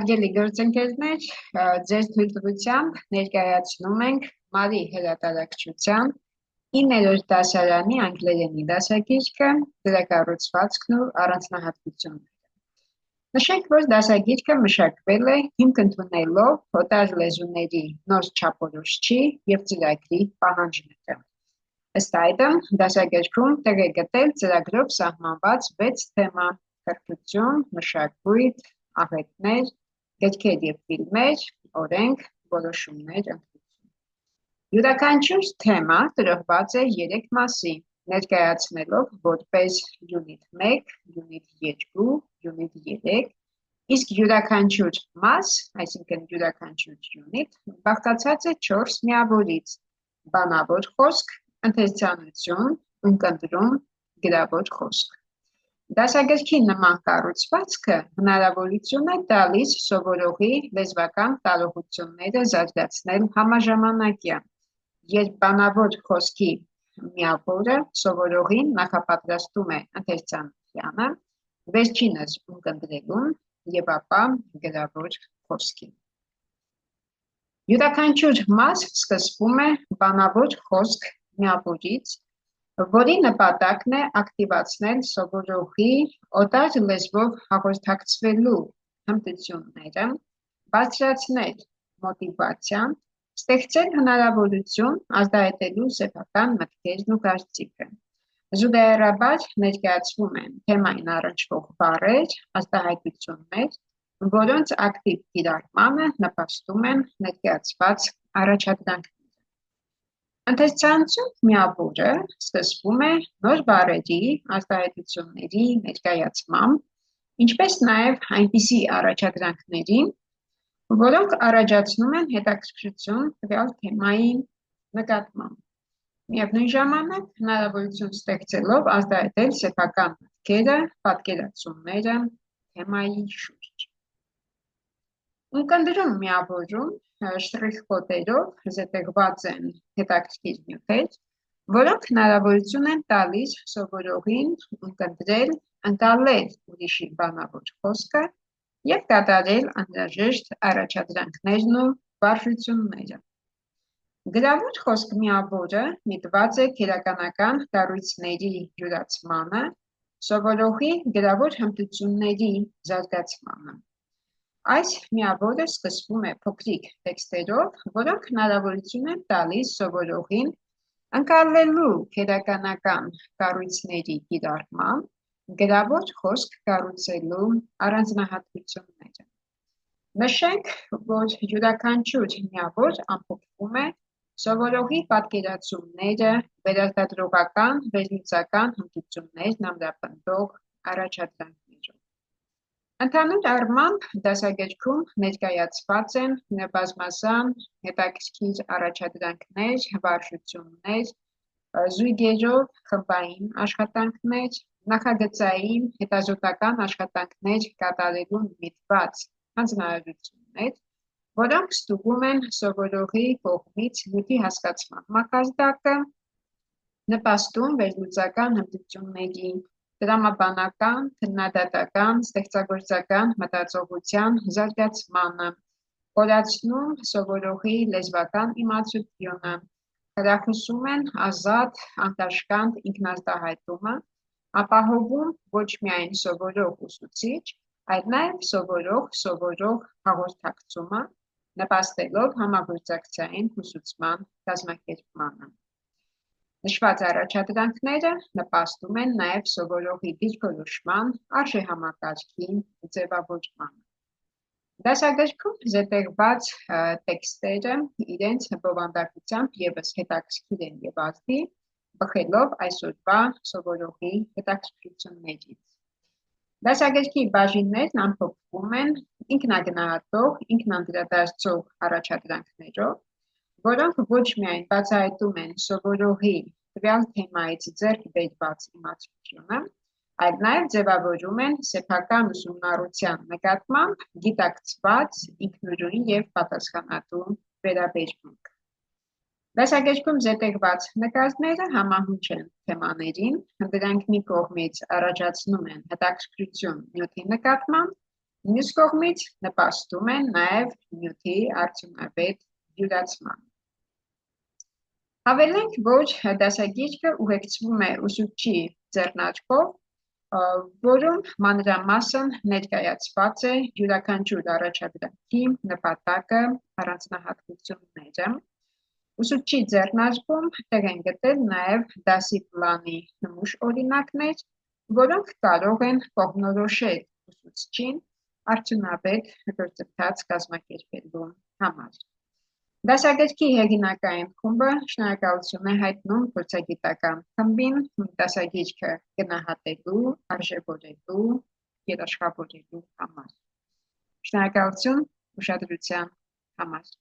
Արգելի գործընկերներ, ձեր թույլտվությամբ ներկայացնում ենք Մարի հրատարակչության 9-րդ դասարանի անգլերենի դասագիրքը, դրա կառուցվածքն ու առանձնահատկությունները։ Նշենք, որ դասագիրքը մշակվել է հիմք ընդունելով օտար լեզուների նոր չափորոշչի և ծրագրի պահանջները։ Ըստ այդմ, դասագրքում տեղ է գտել ծրագրով սահմանված 6 թեմա՝ կրթություն, մշակույթ, աղետներ, գրքեր և ֆիլմեր, օրենք, որոշումներ, ընտրություն։ Յուրաքանչյուր թեմա տրոհված է 3 մասի, ներկայացնելով որպես յունիտ 1, յունիտ 2, յունիտ 3, իսկ յուրաքանչյուր մաս, այսինքն յուրաքանչյուր յունիտ, բաղկացած է 4 միավորից՝ բանավոր խոսք, ընթերցանություն, ունկնդրում, գրավոր խոսք։ Դասագրքի նման կառուցվածքը հնարավորություն է տալիս սովորողի լեզվական կարողությունները զարգացնել համաժամանակյա, երբ բանավոր խոսքի միավորը սովորողին նախապատրաստում է ընթերցանությանը, վերջինս ունկնդրելուն և ապա գրավոր խոսքին։ Յուրաքանչյուր մաս սկսվում է բանավոր խոսք միավորից, որի նպատակն է ակտիվացնել սովորողի օտար լեզվով հաղորդակցվելու հմտությունները, բարձրացնել մոտիվացիան, ստեղծել հնարավորություն արտահայտելու սեփական մտքերն ու կարծիքը։ Զուգահեռաբար ներկայացվում են թեմային առնչվող բառեր, արտահայտություններ, որոնց ակտիվ կիրառմանը նպաստում են ներկայացված առաջադրանքները։ Ընթերցանություն միավորը սկսվում է նոր բառերի, արտահայտությունների ներկայացմամբ, ինչպես նաև այնպիսի առաջադրանքների, որոնք առաջացնում են հետաքրքրություն տվյալ թեմայի նկատմամբ, միևնույն ժամանակ հնարավորություն ստեղծելով արտահայտել սեփական մտքերը, պատկերացումները թեմայի շուրջ։ Ունկնդրում միավորում շտրիխկոդերով զետեղված են հետաքրքիր նյութեր, որոնք հնարավորություն են տալիս սովորողին ունկնդրել, ընկալել ուրիշի բանավոր խոսքը և կատարել անհրաժեշտ առաջադրանքներն ու վարժությունները։ Գրավոր խոսք միավորը միտված է քերականական կառույցների յուրացմանը, սովորողի գրավոր հմտությունների զարգացմանը։ Այս միավորը սկսվում է փոքրիկ տեքստերով, որոնք հնարավորություն են տալիս սովորողին ընկալելու քերականական կառույցների կիրառմամբ գրավոր խոսք կառուցելու առանձնահատկությունները։ Նշենք, որ յուրաքանչյուր միավոր ամփոփվում է սովորողի պատկերացումները, վերարտադրողական, վերլուծական հմտություններն ամրապնդող առաջադրանքներով։ Ընդհանուր առմամբ դասագրքում ներկայացված են բազմազան հետաքրքիր առաջադրանքներ, վարժություններ, զույգերով խմբային աշխատանքներ, նախագծային հետազոտական աշխատանքներ կատարելուն միտված հանձնարարություններ, որոնք ստուգում են սովորողի կողմից նյութի հասկացման մակարդակը, նպաստում վերլուծական հմտությունների, տրամաբանական, քննադատական, ստեղծագործական մտածողության զարգացմանը, խորացնում սովորողի լեզվական իմացությունը, խրախուսում են ազատ, անկաշկանդ ինքնարտահայտումը, ապահովում ոչ միայն սովորող-ուսուցիչ, այլ նաև սովորող-սովորող հաղորդակցումը, նպաստելով համագործակցային ուսուցման կազմակերպմանը։ Նշված առաջադրանքները նպաստում են նաև սովորողի դիրքորոշման, արժեհամակարգի ձևավորմանը։ Դասագրքում զետեղված տեքստերը իրենց բովանդակությամբ ևս հետաքրքիր են և ազնիվ, բխելով այսօրվա սովորողի հետաքրքրություններից։ Դասագրքի բաժիններն ամփոփվում են ինքնագնահատող, ինքնանդրադարձող առաջադրանքներով, որոնք ոչ միայն բացահայտում են սովորողի տվյալ թեմայից ձեռք բերված իմացությունը, այլ նաև ձևավորում են սեփական ուսումնառության նկատմամբ գիտակցված, ինքնուրույն և պատասխանատու վերաբերմունք։ Դասագրքում զետեղված նկարները համահունչ են թեմաներին, դրանք մի կողմից առաջացնում են հետաքրքրություն նյութի նկատմամբ, Մյուս կողմից նպաստում են նաև նյութի արդյունավետ յուրացման։ Հավելենք, որ դասագիրքը ուղեկցվում է ուսուցչի ձեռնարկով, որում մանրամասն ներկայացված է յուրաքանչյուր առաջադրանքի նպատակը, առանձնահատկությունները։ Ուսուցչի ձեռնարկում տեղ են գտել նաև դասի պլանի նմուշ օրինակներ, որոնք կարող են կողմնորոշել ուսուցչին արդյունավետ գործընթաց կազմակերպելու համար։ Դասագրքի հեղինակային խումբը շնորհակալություն է հայտնում փորձագիտական խմբին դասագիրքը գնահատելու, արժևորելու, երաշխավորելու համար։ Շնորհակալություն ուշադրության համար։